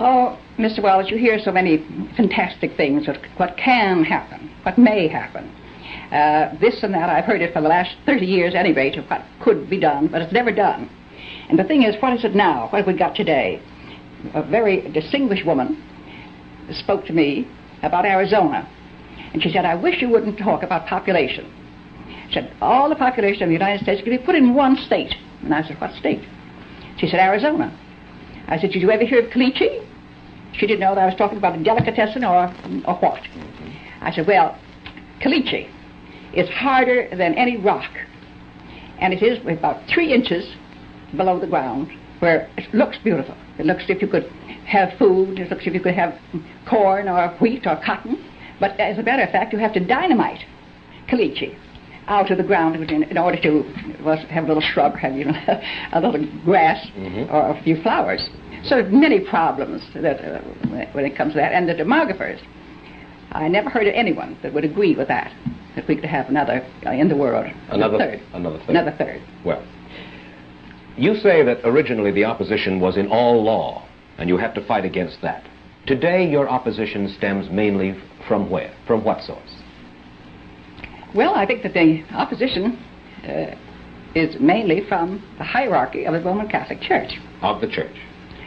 Oh, Mr. Wallace, you hear so many fantastic things of what can happen, what may happen. This and that, I've heard it for the last 30 years, at any rate, of what could be done, but it's never done. And the thing is, what is it now? What have we got today? A very distinguished woman spoke to me about Arizona, and she said, I wish you wouldn't talk about population. She said, all the population of the United States could be put in one state. And I said, what state? She said, Arizona. I said, did you ever hear of caliche? She didn't know that I was talking about a delicatessen or what. I said, well, caliche is harder than any rock, and it is about 3 inches below the ground, where it looks beautiful. It looks as if you could have food, it looks as if you could have corn or wheat or cotton, but as a matter of fact, you have to dynamite caliche out of the ground in order to have a little shrub, have a little grass or a few flowers. So many problems that when it comes to that, and the demographers. I never heard of anyone that would agree with that we could have another in the world, another third. Well, you say that originally the opposition was in all law, and you have to fight against that. Today, your opposition stems mainly from where? From what source? Well, I think that the opposition is mainly from the hierarchy of the Roman Catholic Church. Of the Church.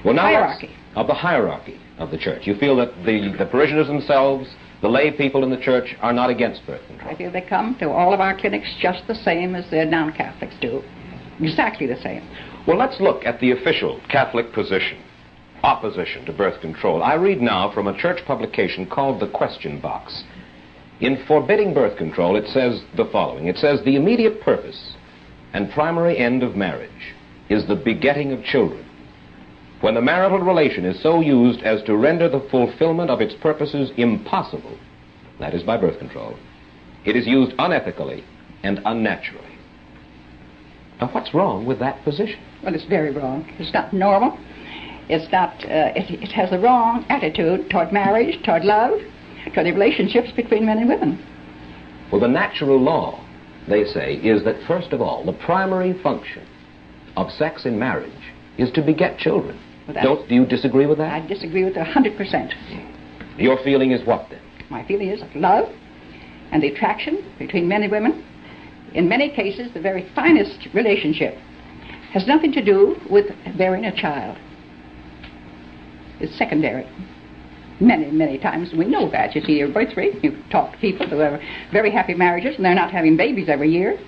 Well, now hierarchy. Of the hierarchy of the Church. You feel that the parishioners themselves, the lay people in the Church, are not against birth control? I feel they come to all of our clinics just the same as the non-Catholics do. Exactly the same. Well, let's look at the official Catholic position, opposition to birth control. I read now from a church publication called The Question Box. In forbidding birth control, it says the following. It says, the immediate purpose and primary end of marriage is the begetting of children. When the marital relation is so used as to render the fulfillment of its purposes impossible, that is by birth control, it is used unethically and unnaturally. Now, what's wrong with that position? Well, it's very wrong. It's not normal. It's not, it has the wrong attitude toward marriage, toward love, toward the relationships between men and women. Well, the natural law, they say, is that, first of all, the primary function of sex in marriage is to beget children. Well, do you disagree with that? I disagree with it 100%. Your feeling is what, then? My feeling is that love and the attraction between men and women, in many cases, the very finest relationship, has nothing to do with bearing a child. It's secondary. Many times we know that. You see your birth rate, you talk to people who have very happy marriages and they're not having babies every year.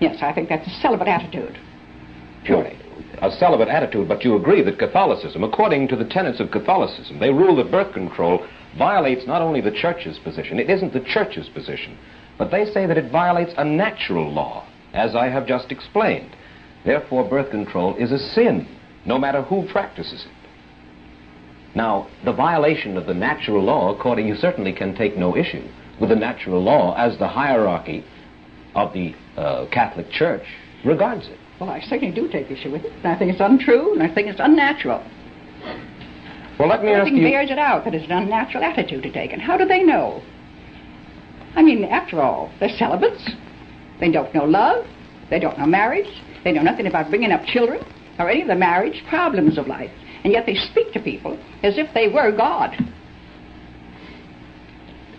Yes, I think that's a celibate attitude. Surely. A celibate attitude, but you agree that Catholicism, according to the tenets of Catholicism, they rule that birth control violates not only the Church's position, it isn't the Church's position, but they say that it violates a natural law, as I have just explained. Therefore, birth control is a sin, no matter who practices it. Now, the violation of the natural law, according, you certainly can take no issue with the natural law as the hierarchy of the Catholic Church regards it. Well, I certainly do take issue with it. And I think it's untrue, and I think it's unnatural. Well, let me ask you... Everything bears it out that it's an unnatural attitude to take. And how do they know? I mean, after all, they're celibates. They don't know love. They don't know marriage. They know nothing about bringing up children or any of the marriage problems of life. And yet they speak to people as if they were God.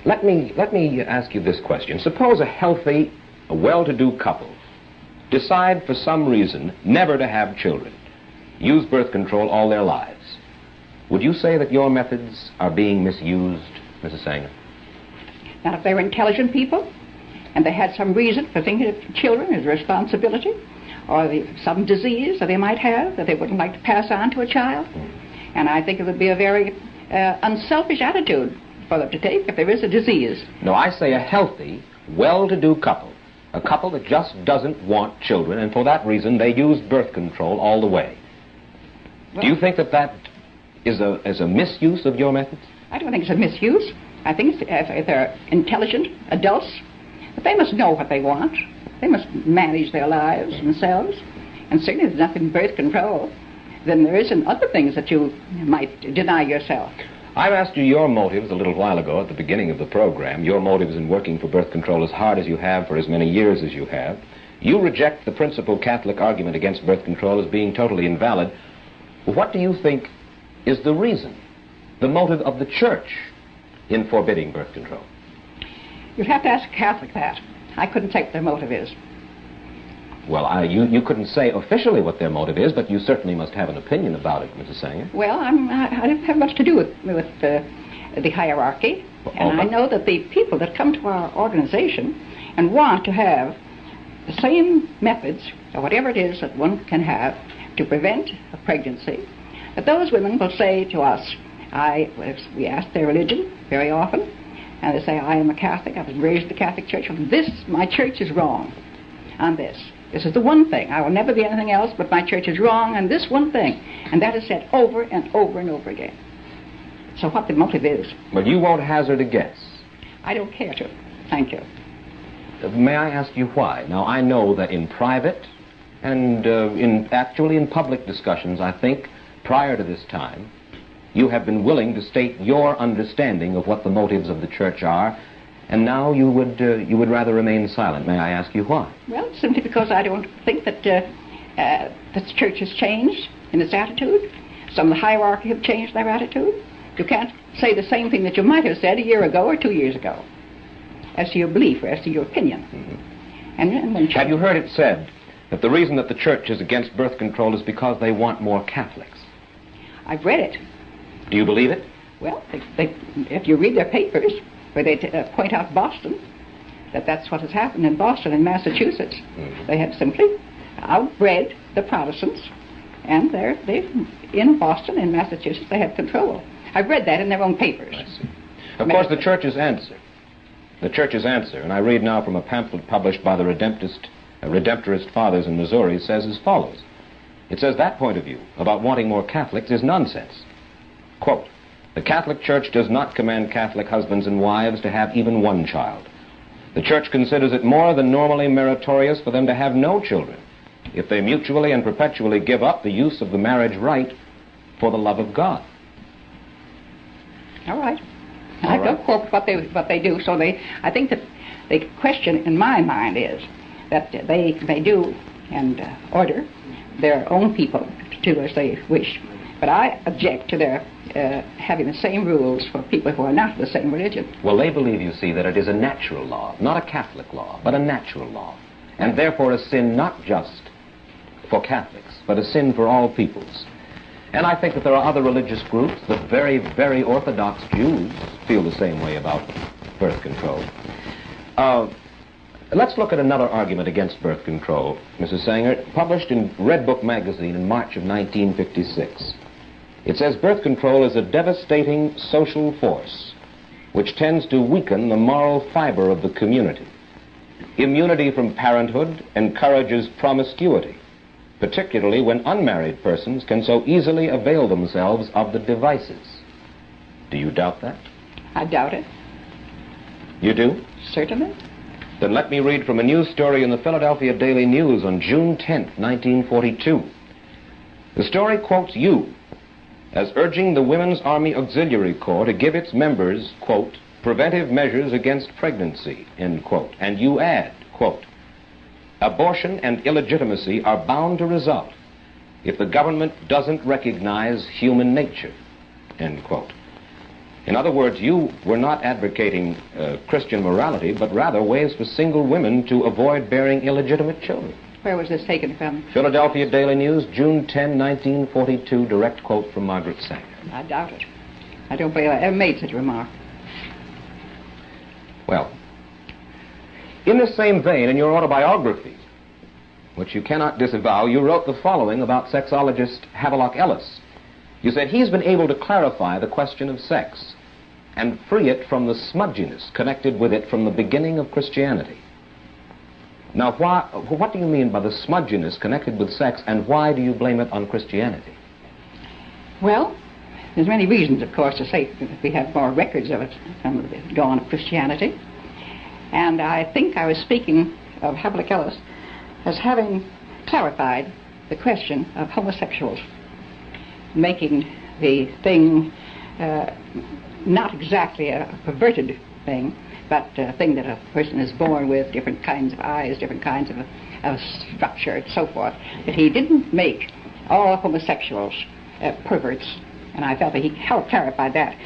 Let me ask you this question. Suppose a healthy, a well-to-do couple decide for some reason never to have children, use birth control all their lives. Would you say that your methods are being misused, Mrs. Sanger? Now, if they were intelligent people and they had some reason for thinking of children as a responsibility, or some disease that they might have that they wouldn't like to pass on to a child, and I think it would be a very unselfish attitude for them to take if there is a disease. No, I say a healthy, well-to-do couple. A couple that just doesn't want children, and for that reason they use birth control all the way. Well, do you think that that is a misuse of your methods? I don't think it's a misuse. I think if they're intelligent adults, but they must know what they want. They must manage their lives themselves. And certainly there's nothing in birth control than there is in other things that you might deny yourself. I've asked you your motives a little while ago at the beginning of the program, your motives in working for birth control as hard as you have for as many years as you have. You reject the principal Catholic argument against birth control as being totally invalid. What do you think is the reason, the motive of the church in forbidding birth control? You'd have to ask a Catholic that. I couldn't say what their motive is. Well, you couldn't say officially what their motive is, but you certainly must have an opinion about it, Mrs. Sanger. Well, I don't have much to do with the hierarchy. And I know that the people that come to our organization and want to have the same methods, or whatever it is that one can have to prevent a pregnancy, that those women will say to us, we ask their religion very often, and they say, I am a Catholic, I was raised in the Catholic Church, my church is wrong on this. This is the one thing. I will never be anything else, but my church is wrong on this one thing. And that is said over and over and over again. So what the motive is. But you won't hazard a guess. I don't care to. Thank you. May I ask you why? Now, I know that in private and actually in public discussions, I think, prior to this time, you have been willing to state your understanding of what the motives of the church are, and now you would rather remain silent. May I ask you why? Well, simply because I don't think that the church has changed in its attitude. Some of the hierarchy have changed their attitude. You can't say the same thing that you might have said a year ago or 2 years ago as to your belief or as to your opinion. Mm-hmm. And when have you heard it said that the reason that the church is against birth control is because they want more Catholics? I've read it. Do you believe it? Well, if you read their papers, where they point out Boston, that's what has happened in Boston and Massachusetts. Mm-hmm. They have simply outbred the Protestants, and in Boston and Massachusetts they have control. I've read that in their own papers. I see. Of course, the church's answer, and I read now from a pamphlet published by the Redemptorist Fathers in Missouri, says as follows. It says that point of view about wanting more Catholics is nonsense. Quote, the Catholic Church does not command Catholic husbands and wives to have even one child. The Church considers it more than normally meritorious for them to have no children if they mutually and perpetually give up the use of the marriage rite for the love of God. All right. I don't quote what they do. So I think that the question in my mind is that they do and order their own people to do as they wish. But I object to their having the same rules for people who are not the same religion. Well, they believe, you see, that it is a natural law, not a Catholic law, but a natural law, and therefore a sin not just for Catholics, but a sin for all peoples. And I think that there are other religious groups, the very, very Orthodox Jews feel the same way about birth control. Let's look at another argument against birth control, Mrs. Sanger, published in Red Book magazine in March of 1956. It says birth control is a devastating social force which tends to weaken the moral fiber of the community. Immunity from parenthood encourages promiscuity, particularly when unmarried persons can so easily avail themselves of the devices. Do you doubt that? I doubt it. You do? Certainly. Then let me read from a news story in the Philadelphia Daily News on June 10th, 1942. The story quotes you as urging the Women's Army Auxiliary Corps to give its members, quote, preventive measures against pregnancy, end quote. And you add, quote, abortion and illegitimacy are bound to result if the government doesn't recognize human nature, end quote. In other words, you were not advocating Christian morality, but rather ways for single women to avoid bearing illegitimate children. Where was this taken from? Philadelphia Daily News, June 10, 1942, direct quote from Margaret Sanger. I doubt it. I don't believe I ever made such a remark. Well, in the same vein, in your autobiography, which you cannot disavow, you wrote the following about sexologist Havelock Ellis. You said he's been able to clarify the question of sex and free it from the smudginess connected with it from the beginning of Christianity. Now, what do you mean by the smudginess connected with sex, and why do you blame it on Christianity? Well, there's many reasons, of course, to say that we have more records of it from the dawn of Christianity. And I think I was speaking of Havelock Ellis as having clarified the question of homosexuals, making the thing not exactly a perverted thing, but a thing that a person is born with, different kinds of eyes, different kinds of structure, and so forth. That he didn't make all homosexuals perverts, And I felt that he helped clarify that.